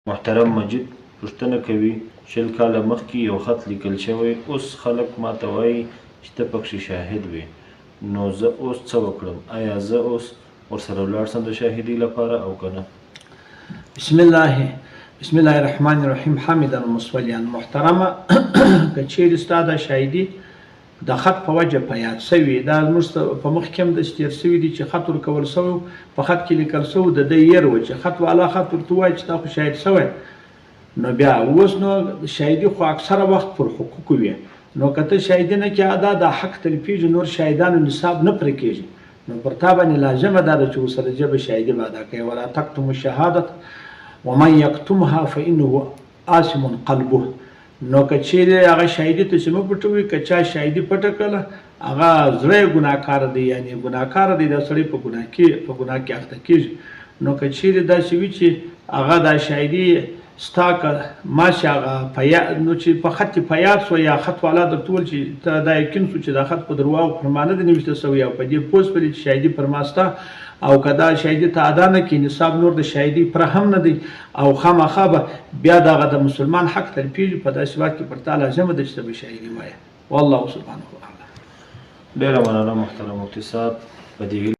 محترم مجید پوښتنه کوي 20 کاله مخکې یو خط لیکل شوی، اوس خلک ماته وایي چې ته پکې شاهد وې، نو زه اوس څه وکړم؟ آیا زه اوس ورسره ولاړ سم د شاهدۍ لپاره او که نه؟ بسم الله الرحمن الرحیم. حامدا مصليا. محترمه که چیرې ستا د شاهدي د خط په وجه په یاد شوي، دا زموږ په مخ کې هم داسې تېر شوي دي چې خط ورکول شوی په خط کې لیکل شوی د ده ير و چې خط والا خط ورته ووایي چې تا خو شاهد شوی، نو بیا اوس نو شاهدي خو اکثره وخت پر حقوقو وي، نو که ته شاهدي نه کړې ادا د حق تلفیږي، نور شاهدانو نصاب نه پرې کېږي، نو پر تا باندې لازمه دا ده چې ورسره ژبه شاهدي به ادا کوې. ولا تکتموا الشهادة ومن یکتمها فانه آثم قلبه. نو که چیرې هغه شاهدي ته چې مه پټوي، که چا شاهدي پټه کړله هغه زړه یې ګناهکاره دی، یعنې ګناهکاره دی، دا سړی په ګناه کې اخته کېږي. نو که چیرې داسې وي چې هغه دا شاهدي ستا که ماشي هغه نو چې په خط په یاد شو یا خط والا درته وویل چې ته دا یقین شو چې دا خط په درواغو پر ما نه دی نوشته شوی او په دې پوه شولې چې شاهدي پر ما شته، او که دا شاهدي ته ادا نه کړي نصاب نور د شاهدي پوره هم نه دی، او خامخا به بیا دغه د مسلمان حق تلفیږي، په داسې وخت کې پر تا لازمه ده چې ته به شاهدي وایې. والله سبحانه وتعالی. ډېره مننه محترم مفتي صاحب په دې